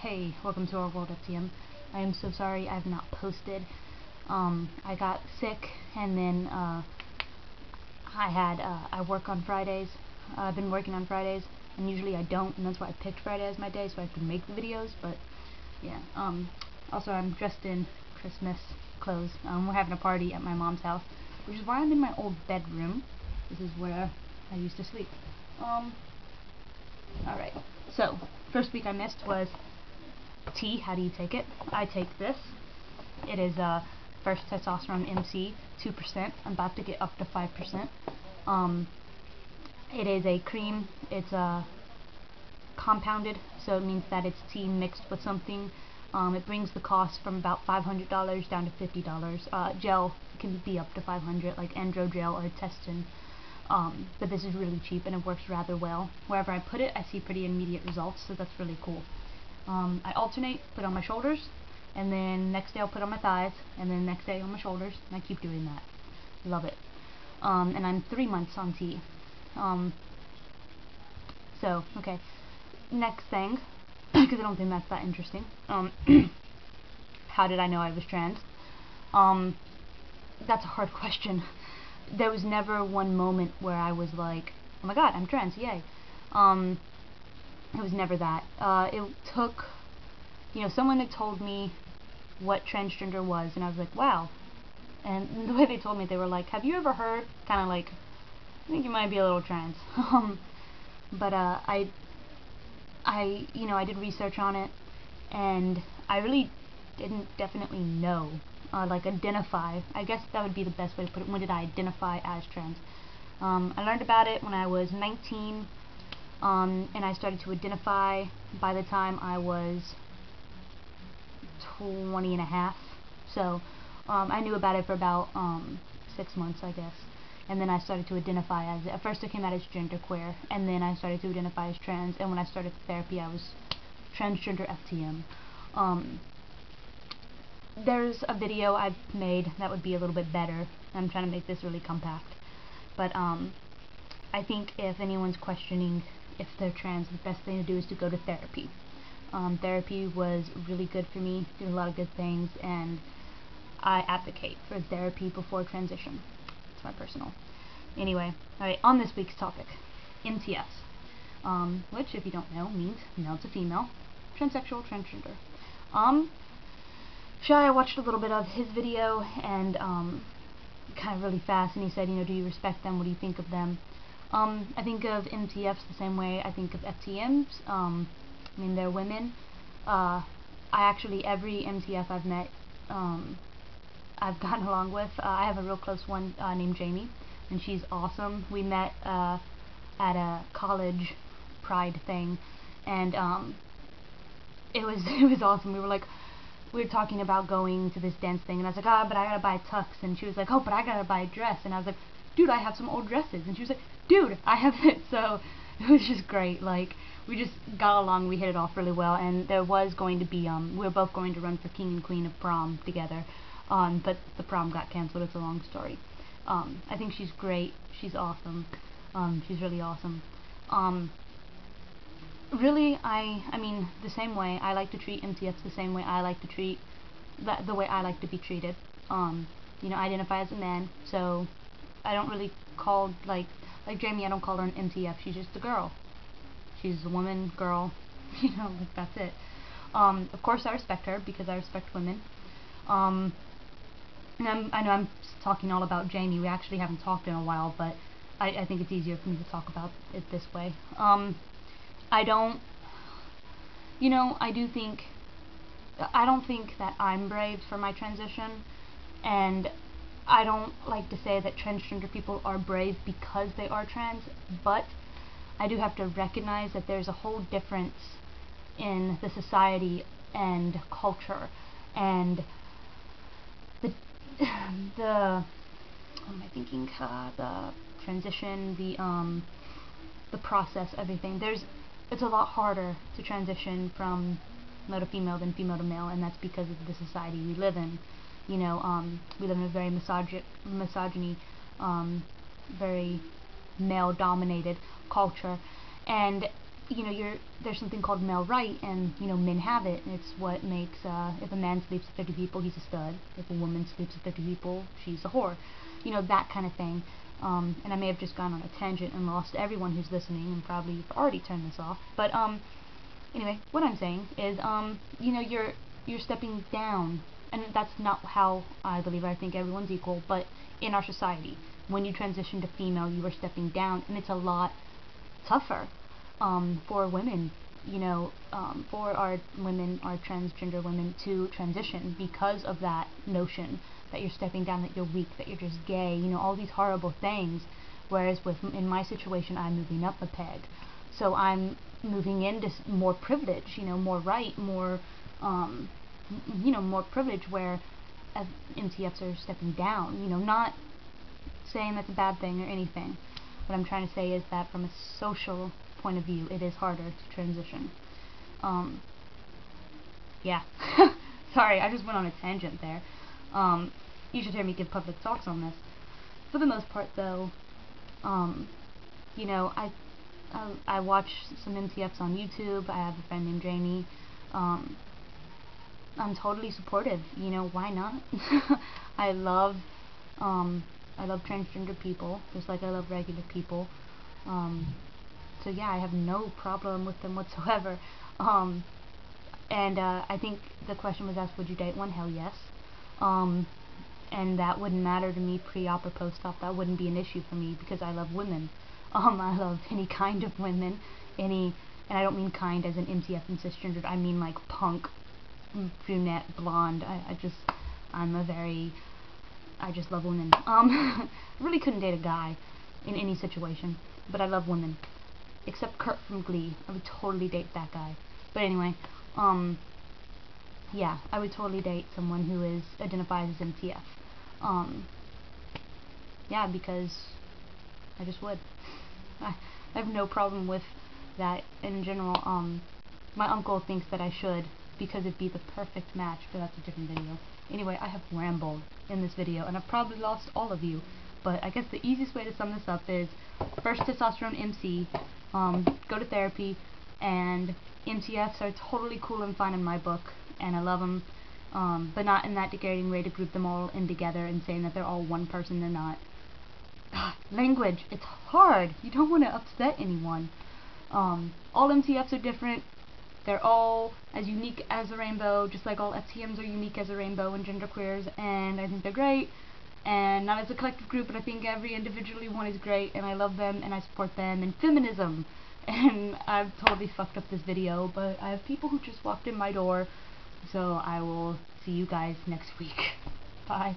Hey, welcome to our world FTM. I am so sorry I have not posted. I got sick, and then I work on Fridays. I've been working on Fridays, and usually I don't, and that's why I picked Friday as my day so I could make the videos. But yeah. Also, I'm dressed in Christmas clothes. We're having a party at my mom's house, which is why I'm in my old bedroom. This is where I used to sleep. Alright, so first week I missed was tea. How do you take it? I take this. It is First Testosterone MC 2%. I'm about to get up to 5%. It is a cream. It's compounded, so it means that it's tea mixed with something. It brings the cost from about $500 down to $50. Gel can be up to $500, like Androgel or Testin. But this is really cheap and it works rather well. Wherever I put it, I see pretty immediate results, so that's really cool. I alternate, put on my shoulders, and then next day I'll put on my thighs, and then next day on my shoulders, and I keep doing that. Love it. And I'm 3 months on tea. So, okay. Next thing, because I don't think that's that interesting. How did I know I was trans? That's a hard question. There was never one moment where I was like, oh my god, I'm trans, yay. It was never that. It took, someone had told me what transgender was, and I was like, wow. And the way they told me, they were like, have you ever heard, kind of like, I think you might be a little trans. But I did research on it, and I really didn't definitely know, like identify. I guess that would be the best way to put it. When did I identify as trans? I learned about it when I was 19, and I started to identify by the time I was 20 and a half. So I knew about it for about 6 months, I guess. And then I started to identify as, at first I came out as genderqueer, and then I started to identify as trans, and when I started therapy I was transgender FTM. There's a video I've made that would be a little bit better. I'm trying to make this really compact. But I think if anyone's questioning if they're trans, the best thing to do is to go to therapy. Therapy was really good for me, did a lot of good things, and I advocate for therapy before transition. It's my personal. Anyway, alright, on this week's topic, MTS, which, if you don't know, means male to female, transsexual, transgender. Shy, I watched a little bit of his video, and kind of really fast, and he said, do you respect them? What do you think of them? I think of MTFs the same way I think of FTMs. I mean, they're women. Every MTF I've met, I've gotten along with. I have a real close one named Jamie, and she's awesome. We met at a college pride thing, and it was awesome. We were talking about going to this dance thing, and I was like, but I gotta buy a tux, and she was like, oh, but I gotta buy a dress, and I was like, dude, I have some old dresses, and she was like, dude, I have it. So it was just great. Like, we just got along, we hit it off really well, and there was going to be, we were both going to run for King and Queen of Prom together, but the prom got canceled. It's a long story. I think she's great. She's awesome. She's really awesome. Really, I mean, the same way I like to treat MTFs, the same way I like to treat, the way I like to be treated. I identify as a man, so I don't really call, like Jamie, I don't call her an MTF, she's just a girl. She's a woman, girl, like that's it. Of course I respect her, because I respect women. And I know I'm talking all about Jamie, we actually haven't talked in a while, but I think it's easier for me to talk about it this way. I don't think that I'm brave for my transition, and I don't like to say that transgender people are brave because they are trans, but I do have to recognize that there's a whole difference in the society and culture, and the transition, the process, everything. It's a lot harder to transition from male to female than female to male, and that's because of the society we live in. We live in a very misogyny, very male-dominated culture, and there's something called male right, and men have it, and it's what makes if a man sleeps with 50 people, he's a stud. If a woman sleeps with 50 people, she's a whore. That kind of thing. And I may have just gone on a tangent and lost everyone who's listening, and probably you've already turned this off. But anyway, what I'm saying is, you're stepping down, and that's not how I believe. I think everyone's equal, but in our society, when you transition to female, you are stepping down, and it's a lot tougher for women, for our transgender women to transition because of that notion that you're stepping down, that you're weak, that you're just gay, all these horrible things. Whereas in my situation, I'm moving up a peg, so I'm moving into more privilege, more right, more more privilege, where as MTFs are stepping down, not saying that's a bad thing or anything. What I'm trying to say is that from a social point of view, it is harder to transition. Yeah. Sorry, I just went on a tangent there. You should hear me give public talks on this. For the most part, though, I watch some MTFs on YouTube. I have a friend named Jamie. I'm totally supportive. Why not? I love transgender people, just like I love regular people. So yeah, I have no problem with them whatsoever. And I think the question was asked, would you date one? Hell yes. And that wouldn't matter to me pre-op or post-op. That wouldn't be an issue for me, because I love women. I love any kind of women. And I don't mean kind as in MTF and cisgendered. I mean like punk, brunette, blonde. I just love women. I really couldn't date a guy in any situation, but I love women. Except Kurt from Glee. I would totally date that guy. But anyway, yeah, I would totally date someone who identifies as MTF. Yeah, because I just would. I have no problem with that in general. My uncle thinks that I should, because it'd be the perfect match, but that's a different video. Anyway, I have rambled in this video, and I've probably lost all of you, but I guess the easiest way to sum this up is, first, testosterone MC, go to therapy, and MTFs are totally cool and fun in my book, and I love them, but not in that degrading way to group them all in together and saying that they're all one person. They're not. Language, it's hard. You don't want to upset anyone. All MTFs are different. They're all as unique as a rainbow, just like all FTMs are unique as a rainbow and genderqueers, and I think they're great. And not as a collective group, but I think every individually one is great, and I love them, and I support them, and feminism. And I've totally fucked up this video, but I have people who just walked in my door, so I will see you guys next week. Bye.